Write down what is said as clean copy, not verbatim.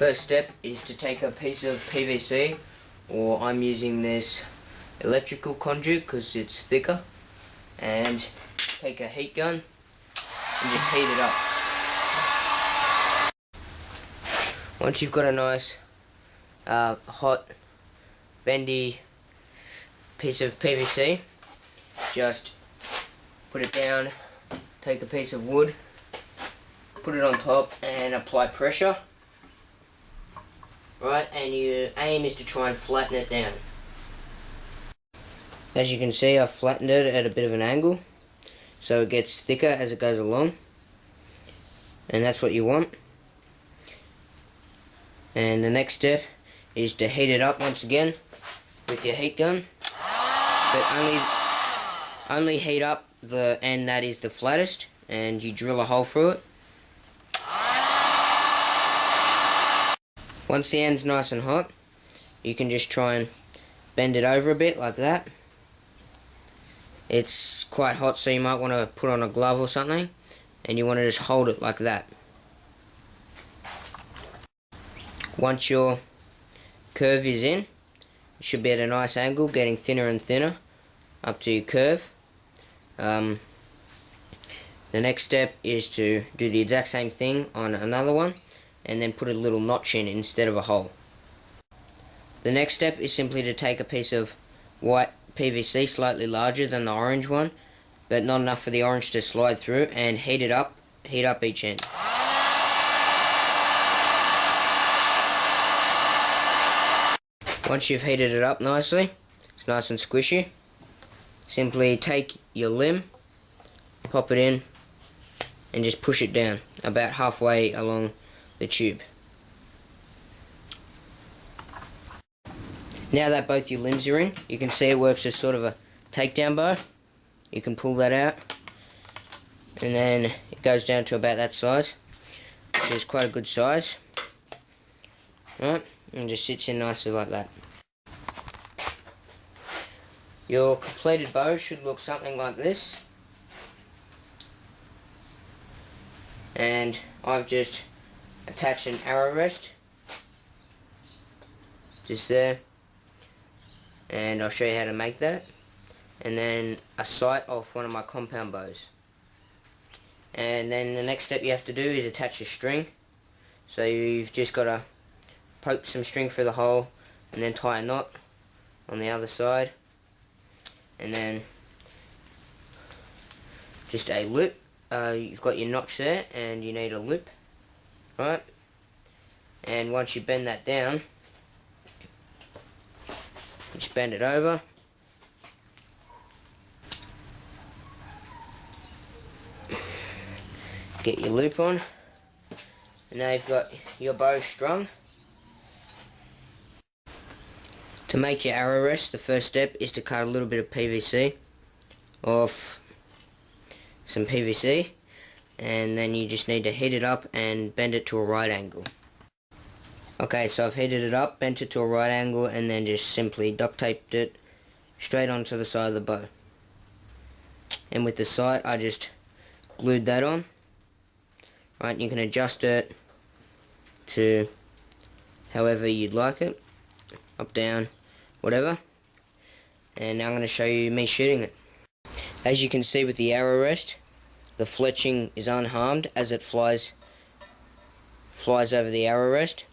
First step is to take a piece of PVC, or I'm using this electrical conduit because it's thicker, and take a heat gun and just heat it up. Once you've got a nice hot bendy piece of PVC, just put it down, take a piece of wood, put it on top and apply pressure. Right, and your aim is to try and flatten it down. As you can see, I've flattened it at a bit of an angle, so it gets thicker as it goes along, and that's what you want. And the next step is to heat it up once again with your heat gun, but only heat up the end that is the flattest, and you drill a hole through it. Once the end's nice and hot, you can just try and bend it over a bit like that. It's quite hot, so you might want to put on a glove or something, and you want to just hold it like that. Once your curve is in, it should be at a nice angle, getting thinner and thinner up to your curve. The next step is to do the exact same thing on another one, and then put a little notch in instead of a hole. The next step is simply to take a piece of white PVC, slightly larger than the orange one, but not enough for the orange to slide through, and heat up each end. Once you've heated it up nicely, it's nice and squishy, simply take your limb, pop it in, and just push it down about halfway along the tube. Now that both your limbs are in, you can see it works as sort of a takedown bow. You can pull that out, and then it goes down to about that size, which is quite a good size. Right, and just sits in nicely like that. Your completed bow should look something like this. And I've just attach an arrow rest just there, and I'll show you how to make that, and then a sight off one of my compound bows. And then the next step you have to do is attach a string. So you've just got to poke some string through the hole and then tie a knot on the other side, and then just a loop. You've got your notch there and you need a loop, right? And once you bend that down, just bend it over, get your loop on, and now you've got your bow strung. To make your arrow rest, the first step is to cut a little bit of PVC off some PVC, and then you just need to heat it up and bend it to a right angle. Okay, so I've heated it up, bent it to a right angle, and then just simply duct taped it straight onto the side of the bow. And with the sight, I just glued that on. Right, you can adjust it to however you'd like it, up, down, whatever. And now I'm going to show you me shooting it. As you can see with the arrow rest, the fletching is unharmed as it flies over the arrow rest.